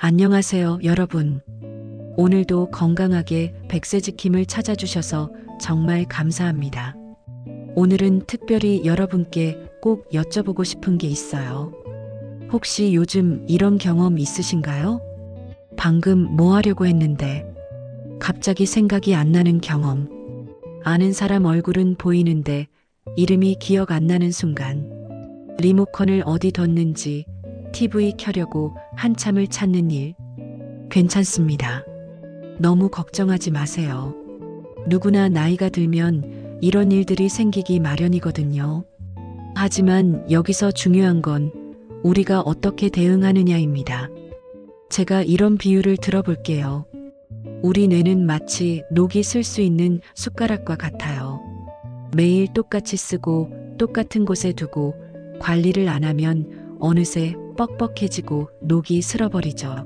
안녕하세요, 여러분. 오늘도 건강하게 백세 지킴을 찾아주셔서 정말 감사합니다. 오늘은 특별히 여러분께 꼭 여쭤보고 싶은 게 있어요. 혹시 요즘 이런 경험 있으신가요? 방금 뭐 하려고 했는데 갑자기 생각이 안 나는 경험. 아는 사람 얼굴은 보이는데 이름이 기억 안 나는 순간. 리모컨을 어디 뒀는지 TV 켜려고 한참을 찾는 일. 괜찮습니다. 너무 걱정하지 마세요. 누구나 나이가 들면 이런 일들이 생기기 마련이거든요. 하지만 여기서 중요한 건 우리가 어떻게 대응하느냐입니다. 제가 이런 비유를 들어볼게요. 우리 뇌는 마치 녹이 쓸 수 있는 숟가락과 같아요. 매일 똑같이 쓰고 똑같은 곳에 두고 관리를 안 하면 어느새 뻑뻑해지고 녹이 슬어버리죠.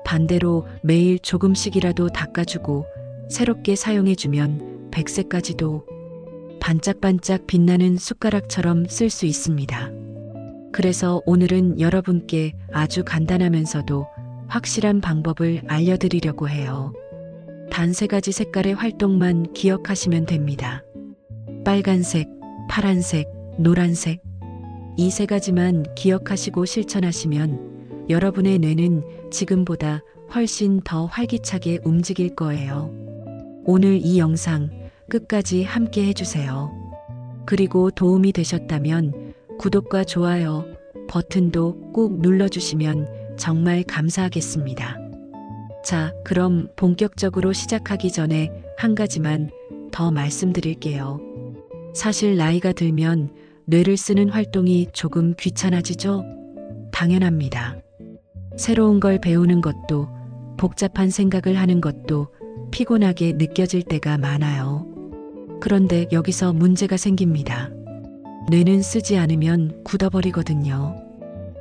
반대로 매일 조금씩이라도 닦아주고 새롭게 사용해주면 백세까지도 반짝반짝 빛나는 숟가락처럼 쓸 수 있습니다. 그래서 오늘은 여러분께 아주 간단하면서도 확실한 방법을 알려드리려고 해요. 단 3가지 색깔의 활동만 기억하시면 됩니다. 빨간색, 파란색, 노란색. 이 3가지만 기억하시고 실천하시면 여러분의 뇌는 지금보다 훨씬 더 활기차게 움직일 거예요. 오늘 이 영상 끝까지 함께 해주세요. 그리고 도움이 되셨다면 구독과 좋아요 버튼도 꼭 눌러주시면 정말 감사하겠습니다. 자, 그럼 본격적으로 시작하기 전에 한 가지만 더 말씀드릴게요. 사실 나이가 들면 뇌를 쓰는 활동이 조금 귀찮아지죠? 당연합니다. 새로운 걸 배우는 것도 복잡한 생각을 하는 것도 피곤하게 느껴질 때가 많아요. 그런데 여기서 문제가 생깁니다. 뇌는 쓰지 않으면 굳어버리거든요.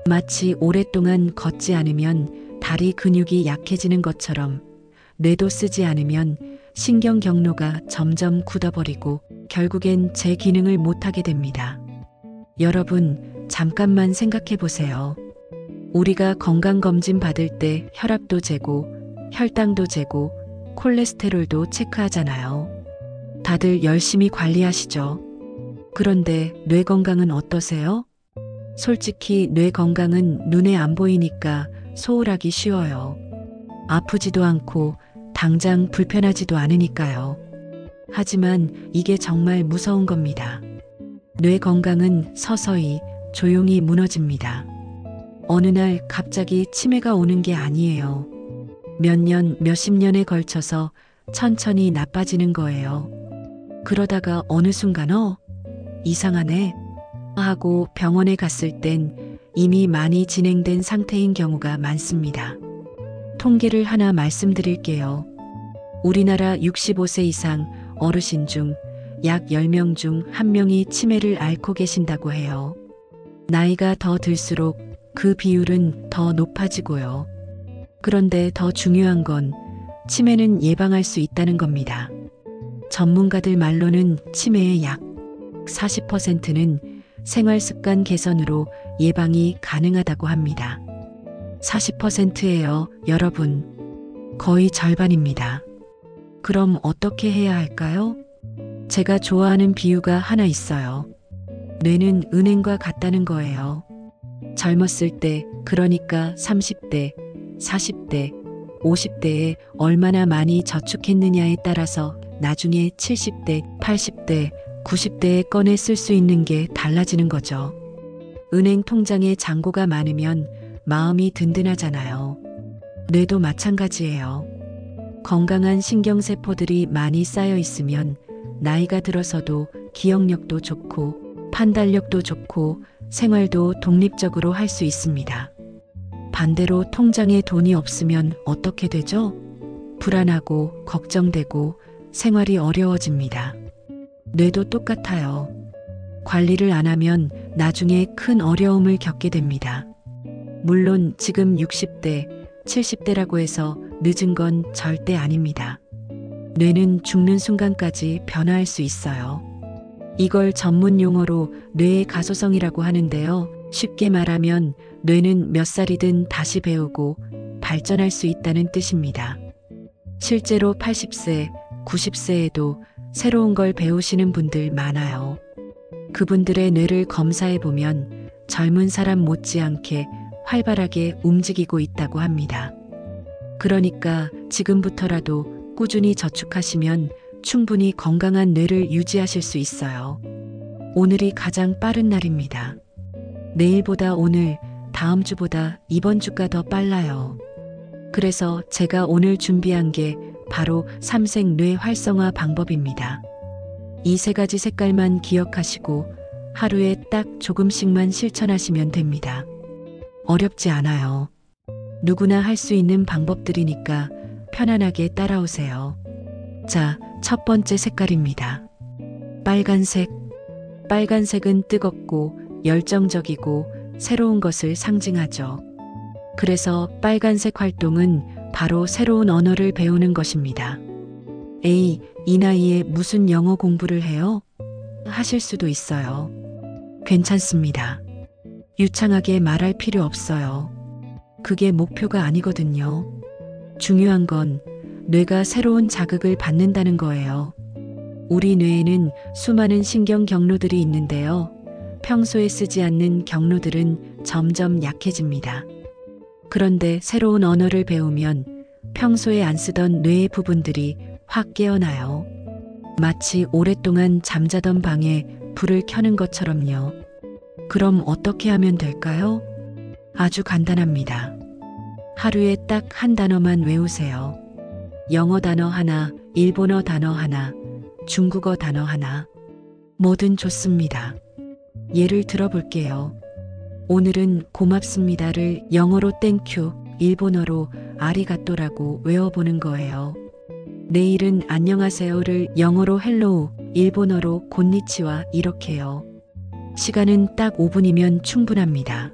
마치 오랫동안 걷지 않으면 다리 근육이 약해지는 것처럼 뇌도 쓰지 않으면 신경 경로가 점점 굳어버리고 결국엔 제 기능을 못하게 됩니다. 여러분, 잠깐만 생각해 보세요. 우리가 건강검진 받을 때 혈압도 재고, 혈당도 재고, 콜레스테롤도 체크하잖아요. 다들 열심히 관리하시죠? 그런데 뇌 건강은 어떠세요? 솔직히 뇌 건강은 눈에 안 보이니까 소홀하기 쉬워요. 아프지도 않고 당장 불편하지도 않으니까요. 하지만 이게 정말 무서운 겁니다. 뇌 건강은 서서히 조용히 무너집니다. 어느 날 갑자기 치매가 오는 게 아니에요. 몇 년, 몇십 년에 걸쳐서 천천히 나빠지는 거예요. 그러다가 어느 순간 이상하네 하고 병원에 갔을 땐 이미 많이 진행된 상태인 경우가 많습니다. 통계를 하나 말씀드릴게요. 우리나라 65세 이상 어르신 중 약 10명 중 1명이 치매를 앓고 계신다고 해요. 나이가 더 들수록 그 비율은 더 높아지고요. 그런데 더 중요한 건 치매는 예방할 수 있다는 겁니다. 전문가들 말로는 치매의 약 40%는 생활습관 개선으로 예방이 가능하다고 합니다. 40%예요, 여러분. 거의 절반입니다. 그럼 어떻게 해야 할까요? 제가 좋아하는 비유가 하나 있어요. 뇌는 은행과 같다는 거예요. 젊었을 때, 그러니까 30대, 40대, 50대에 얼마나 많이 저축했느냐에 따라서 나중에 70대, 80대, 90대에 꺼내 쓸 수 있는 게 달라지는 거죠. 은행 통장에 잔고가 많으면 마음이 든든하잖아요. 뇌도 마찬가지예요. 건강한 신경세포들이 많이 쌓여 있으면 나이가 들어서도 기억력도 좋고 판단력도 좋고 생활도 독립적으로 할 수 있습니다. 반대로 통장에 돈이 없으면 어떻게 되죠? 불안하고 걱정되고 생활이 어려워집니다. 뇌도 똑같아요. 관리를 안 하면 나중에 큰 어려움을 겪게 됩니다. 물론 지금 60대, 70대라고 해서 늦은 건 절대 아닙니다. 뇌는 죽는 순간까지 변화할 수 있어요. 이걸 전문 용어로 뇌의 가소성이라고 하는데요. 쉽게 말하면 뇌는 몇 살이든 다시 배우고 발전할 수 있다는 뜻입니다. 실제로 80세, 90세에도 새로운 걸 배우시는 분들 많아요. 그분들의 뇌를 검사해 보면 젊은 사람 못지않게 활발하게 움직이고 있다고 합니다. 그러니까 지금부터라도 꾸준히 저축하시면 충분히 건강한 뇌를 유지하실 수 있어요. 오늘이 가장 빠른 날입니다. 내일보다 오늘, 다음 주보다 이번 주가 더 빨라요. 그래서 제가 오늘 준비한 게 바로 삼색 뇌 활성화 방법입니다. 이 세 가지 색깔만 기억하시고 하루에 딱 조금씩만 실천하시면 됩니다. 어렵지 않아요. 누구나 할 수 있는 방법들이니까 편안하게 따라오세요. 자, 첫 번째 색깔입니다. 빨간색. 빨간색은 뜨겁고 열정적이고 새로운 것을 상징하죠. 그래서 빨간색 활동은 바로 새로운 언어를 배우는 것입니다. 에이, 이 나이에 무슨 영어 공부를 해요? 하실 수도 있어요. 괜찮습니다. 유창하게 말할 필요 없어요. 그게 목표가 아니거든요. 중요한 건 뇌가 새로운 자극을 받는다는 거예요. 우리 뇌에는 수많은 신경 경로들이 있는데요. 평소에 쓰지 않는 경로들은 점점 약해집니다. 그런데 새로운 언어를 배우면 평소에 안 쓰던 뇌의 부분들이 확 깨어나요. 마치 오랫동안 잠자던 방에 불을 켜는 것처럼요. 그럼 어떻게 하면 될까요? 아주 간단합니다. 하루에 딱 한 단어만 외우세요. 영어 단어 하나, 일본어 단어 하나, 중국어 단어 하나. 뭐든 좋습니다. 예를 들어볼게요. 오늘은 고맙습니다를 영어로 땡큐, 일본어로 아리가또라고 외워보는 거예요. 내일은 안녕하세요를 영어로 헬로우, 일본어로 곤니치와 이렇게요. 시간은 딱 5분이면 충분합니다.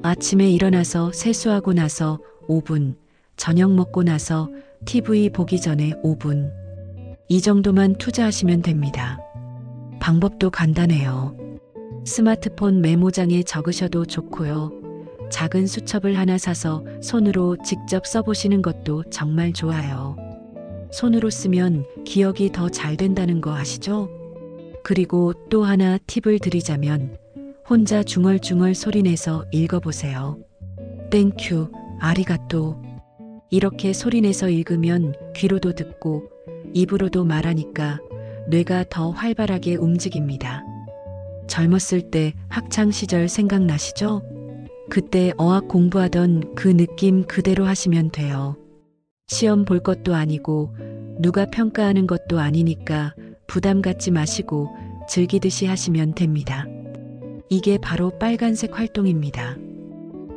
아침에 일어나서 세수하고 나서 5분, 저녁 먹고 나서 TV 보기 전에 5분. 이 정도만 투자하시면 됩니다. 방법도 간단해요. 스마트폰 메모장에 적으셔도 좋고요. 작은 수첩을 하나 사서 손으로 직접 써보시는 것도 정말 좋아요. 손으로 쓰면 기억이 더 잘 된다는 거 아시죠? 그리고 또 하나 팁을 드리자면 혼자 중얼중얼 소리내서 읽어보세요. 땡큐, 아리가또. 이렇게 소리내서 읽으면 귀로도 듣고 입으로도 말하니까 뇌가 더 활발하게 움직입니다. 젊었을 때 학창시절 생각나시죠? 그때 어학 공부하던 그 느낌 그대로 하시면 돼요. 시험 볼 것도 아니고 누가 평가하는 것도 아니니까 부담 갖지 마시고 즐기듯이 하시면 됩니다. 이게 바로 빨간색 활동입니다.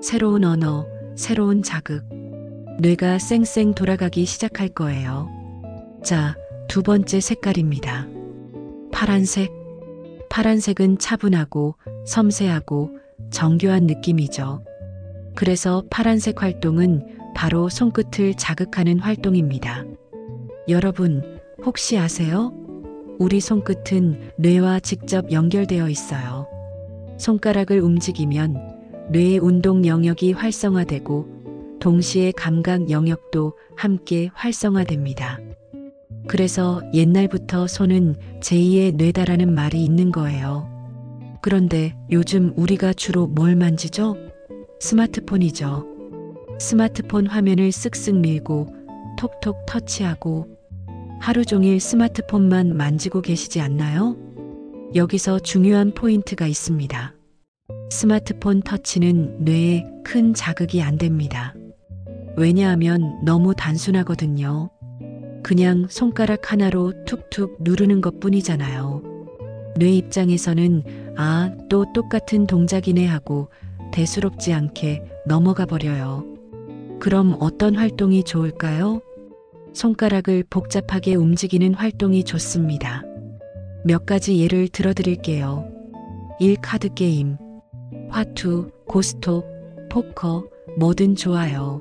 새로운 언어, 새로운 자극. 뇌가 쌩쌩 돌아가기 시작할 거예요. 자, 두 번째 색깔입니다. 파란색. 파란색은 차분하고 섬세하고 정교한 느낌이죠. 그래서 파란색 활동은 바로 손끝을 자극하는 활동입니다. 여러분, 혹시 아세요? 우리 손끝은 뇌와 직접 연결되어 있어요. 손가락을 움직이면 뇌의 운동 영역이 활성화되고 동시에 감각 영역도 함께 활성화됩니다. 그래서 옛날부터 손은 제2의 뇌다라는 말이 있는 거예요. 그런데 요즘 우리가 주로 뭘 만지죠? 스마트폰이죠. 스마트폰 화면을 쓱쓱 밀고 톡톡 터치하고 하루 종일 스마트폰만 만지고 계시지 않나요? 여기서 중요한 포인트가 있습니다. 스마트폰 터치는 뇌에 큰 자극이 안 됩니다. 왜냐하면 너무 단순하거든요. 그냥 손가락 하나로 툭툭 누르는 것 뿐이잖아요. 뇌 입장에서는 아, 또 똑같은 동작이네 하고 대수롭지 않게 넘어가 버려요. 그럼 어떤 활동이 좋을까요? 손가락을 복잡하게 움직이는 활동이 좋습니다. 몇 가지 예를 들어드릴게요. 1. 카드 게임, 화투, 고스톱, 포커, 뭐든 좋아요.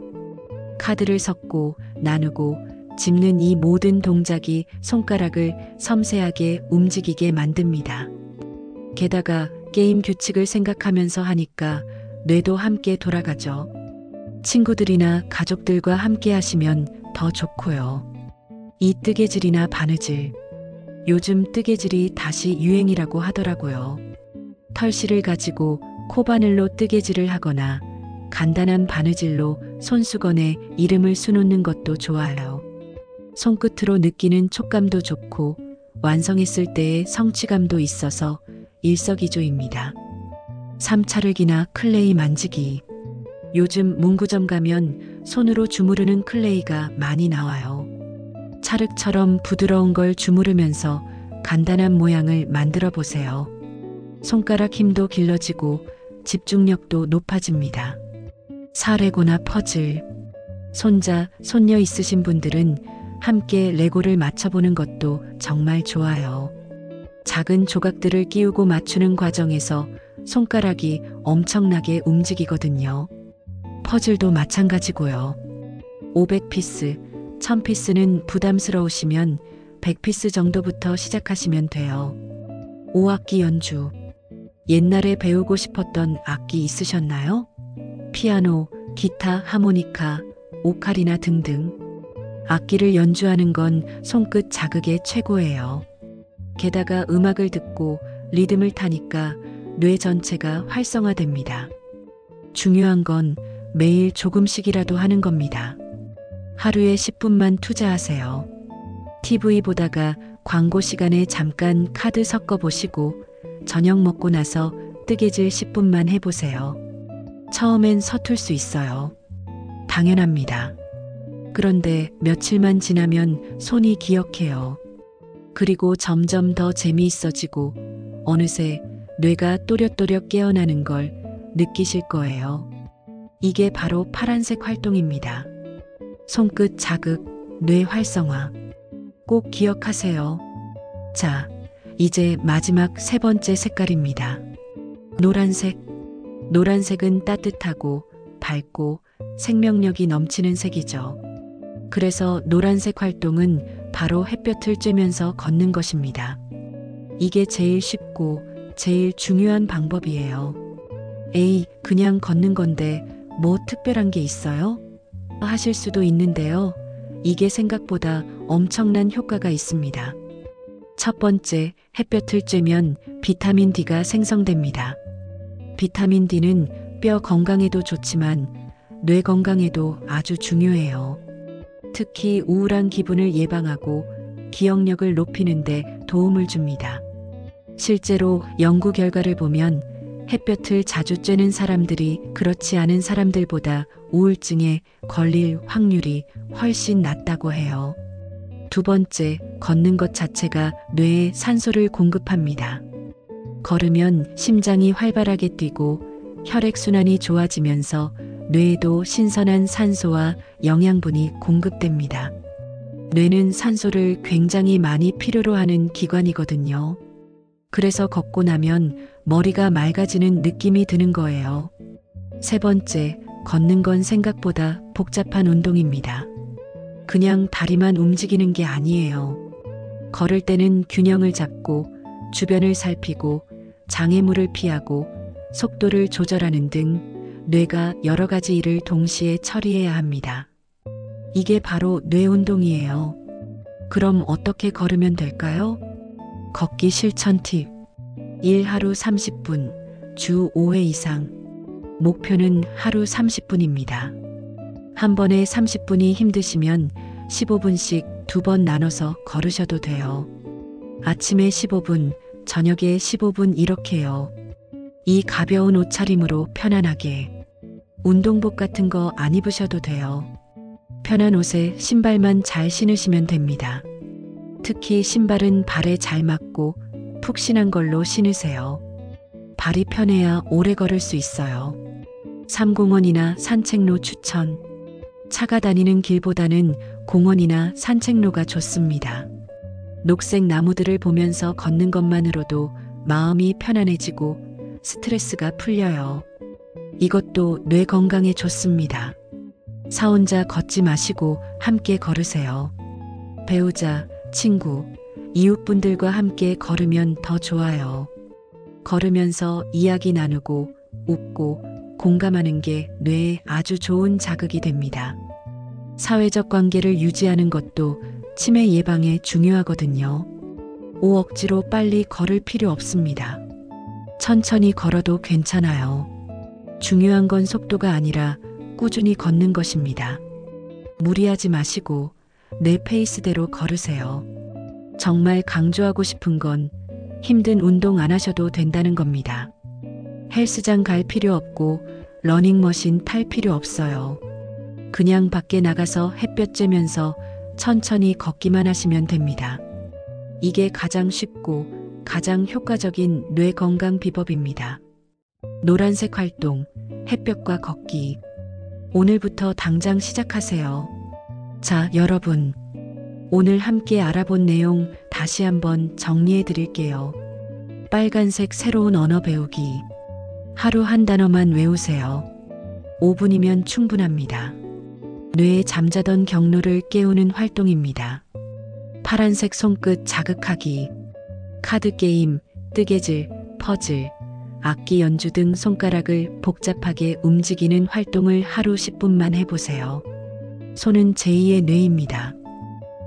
카드를 섞고 나누고 집는 이 모든 동작이 손가락을 섬세하게 움직이게 만듭니다. 게다가 게임 규칙을 생각하면서 하니까 뇌도 함께 돌아가죠. 친구들이나 가족들과 함께 하시면 더 좋고요. 이 뜨개질이나 바느질. 요즘 뜨개질이 다시 유행이라고 하더라고요. 털실을 가지고 코바늘로 뜨개질을 하거나 간단한 바느질로 손수건에 이름을 수놓는 것도 좋아요. 손끝으로 느끼는 촉감도 좋고 완성했을 때의 성취감도 있어서 일석이조입니다. 삼차르기나 클레이 만지기. 요즘 문구점 가면 손으로 주무르는 클레이가 많이 나와요. 찰흙처럼 부드러운 걸 주무르면서 간단한 모양을 만들어 보세요. 손가락 힘도 길러지고 집중력도 높아집니다. 사레고나 퍼즐. 손자, 손녀 있으신 분들은 함께 레고를 맞춰보는 것도 정말 좋아요. 작은 조각들을 끼우고 맞추는 과정에서 손가락이 엄청나게 움직이거든요. 퍼즐도 마찬가지고요. 500피스, 1000피스는 부담스러우시면 100피스 정도부터 시작하시면 돼요. 5악기 연주. 옛날에 배우고 싶었던 악기 있으셨나요? 피아노, 기타, 하모니카, 오카리나 등등. 악기를 연주하는 건 손끝 자극의 최고예요. 게다가 음악을 듣고 리듬을 타니까 뇌 전체가 활성화됩니다. 중요한 건 매일 조금씩이라도 하는 겁니다. 하루에 10분만 투자하세요. TV 보다가 광고 시간에 잠깐 카드 섞어 보시고 저녁 먹고 나서 뜨개질 10분만 해보세요. 처음엔 서툴 수 있어요. 당연합니다. 그런데 며칠만 지나면 손이 기억해요. 그리고 점점 더 재미있어지고 어느새 뇌가 또렷또렷 깨어나는 걸 느끼실 거예요. 이게 바로 파란색 활동입니다. 손끝 자극, 뇌 활성화. 꼭 기억하세요. 자, 이제 마지막 세 번째 색깔입니다. 노란색. 노란색은 따뜻하고 밝고 생명력이 넘치는 색이죠. 그래서 노란색 활동은 바로 햇볕을 쬐면서 걷는 것입니다. 이게 제일 쉽고 제일 중요한 방법이에요. 에이, 그냥 걷는 건데 뭐 특별한 게 있어요? 하실 수도 있는데요. 이게 생각보다 엄청난 효과가 있습니다. 첫 번째, 햇볕을 쬐면 비타민 D가 생성됩니다. 비타민 D는 뼈 건강에도 좋지만 뇌 건강에도 아주 중요해요. 특히 우울한 기분을 예방하고 기억력을 높이는 데 도움을 줍니다. 실제로 연구 결과를 보면 햇볕을 자주 쬐는 사람들이 그렇지 않은 사람들보다 우울증에 걸릴 확률이 훨씬 낮다고 해요. 두 번째, 걷는 것 자체가 뇌에 산소를 공급합니다. 걸으면 심장이 활발하게 뛰고 혈액순환이 좋아지면서 뇌에도 신선한 산소와 영양분이 공급됩니다. 뇌는 산소를 굉장히 많이 필요로 하는 기관이거든요. 그래서 걷고 나면 머리가 맑아지는 느낌이 드는 거예요. 세 번째, 걷는 건 생각보다 복잡한 운동입니다. 그냥 다리만 움직이는 게 아니에요. 걸을 때는 균형을 잡고 주변을 살피고 장애물을 피하고 속도를 조절하는 등 뇌가 여러 가지 일을 동시에 처리해야 합니다. 이게 바로 뇌 운동이에요. 그럼 어떻게 걸으면 될까요? 걷기 실천 팁. 1. 하루 30분, 주 5회 이상. 목표는 하루 30분입니다. 한 번에 30분이 힘드시면 15분씩 2번 나눠서 걸으셔도 돼요. 아침에 15분, 저녁에 15분 이렇게요. 이 가벼운 옷차림으로 편안하게. 운동복 같은 거 안 입으셔도 돼요. 편한 옷에 신발만 잘 신으시면 됩니다. 특히 신발은 발에 잘 맞고 푹신한 걸로 신으세요. 발이 편해야 오래 걸을 수 있어요. 삼공원이나 산책로 추천. 차가 다니는 길보다는 공원이나 산책로가 좋습니다. 녹색 나무들을 보면서 걷는 것만으로도 마음이 편안해지고 스트레스가 풀려요. 이것도 뇌 건강에 좋습니다. 사 혼자 걷지 마시고 함께 걸으세요. 배우자, 친구, 이웃분들과 함께 걸으면 더 좋아요. 걸으면서 이야기 나누고 웃고 공감하는 게 뇌에 아주 좋은 자극이 됩니다. 사회적 관계를 유지하는 것도 치매 예방에 중요하거든요. 억지로 빨리 걸을 필요 없습니다. 천천히 걸어도 괜찮아요. 중요한 건 속도가 아니라 꾸준히 걷는 것입니다. 무리하지 마시고 내 페이스대로 걸으세요. 정말 강조하고 싶은 건 힘든 운동 안 하셔도 된다는 겁니다. 헬스장 갈 필요 없고 러닝머신 탈 필요 없어요. 그냥 밖에 나가서 햇볕 쬐면서 천천히 걷기만 하시면 됩니다. 이게 가장 쉽고 가장 효과적인 뇌 건강 비법입니다. 노란색 활동, 햇볕과 걷기. 오늘부터 당장 시작하세요. 자, 여러분. 오늘 함께 알아본 내용 다시 한번 정리해 드릴게요. 빨간색 새로운 언어 배우기. 하루 한 단어만 외우세요. 5분이면 충분합니다. 뇌에 잠자던 경로를 깨우는 활동입니다. 파란색 손끝 자극하기. 카드 게임, 뜨개질, 퍼즐, 악기 연주 등 손가락을 복잡하게 움직이는 활동을 하루 10분만 해보세요. 손은 제2의 뇌입니다.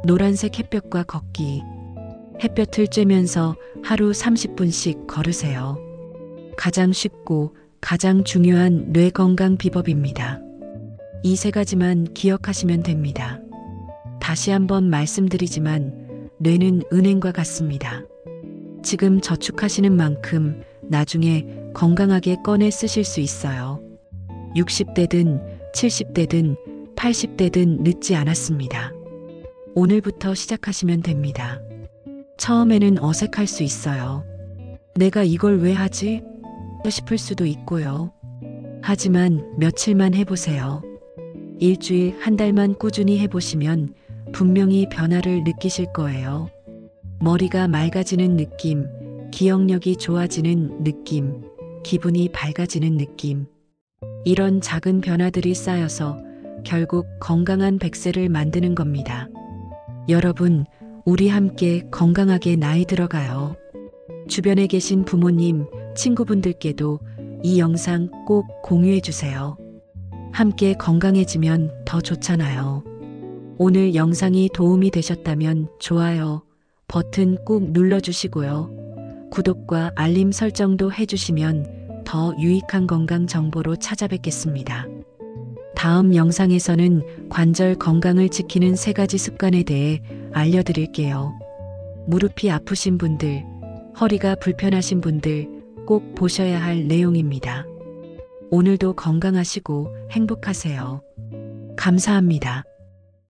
노란색 햇볕과 걷기. 햇볕을 쬐면서 하루 30분씩 걸으세요. 가장 쉽고 가장 중요한 뇌 건강 비법입니다. 이 세 가지만 기억하시면 됩니다. 다시 한번 말씀드리지만 뇌는 은행과 같습니다. 지금 저축하시는 만큼 나중에 건강하게 꺼내 쓰실 수 있어요. 60대든 70대든 80대든 늦지 않았습니다. 오늘부터 시작하시면 됩니다. 처음에는 어색할 수 있어요. 내가 이걸 왜 하지? 싶을 수도 있고요. 하지만 며칠만 해보세요. 일주일, 한 달만 꾸준히 해보시면 분명히 변화를 느끼실 거예요. 머리가 맑아지는 느낌, 기억력이 좋아지는 느낌, 기분이 밝아지는 느낌. 이런 작은 변화들이 쌓여서 결국 건강한 100세를 만드는 겁니다. 여러분, 우리 함께 건강하게 나이 들어가요. 주변에 계신 부모님, 친구분들께도 이 영상 꼭 공유해 주세요. 함께 건강해지면 더 좋잖아요. 오늘 영상이 도움이 되셨다면 좋아요 버튼 꾹 눌러주시고요. 구독과 알림 설정도 해주시면 더 유익한 건강 정보로 찾아뵙겠습니다. 다음 영상에서는 관절 건강을 지키는 3가지 습관에 대해 알려드릴게요. 무릎이 아프신 분들, 허리가 불편하신 분들 꼭 보셔야 할 내용입니다. 오늘도 건강하시고 행복하세요. 감사합니다.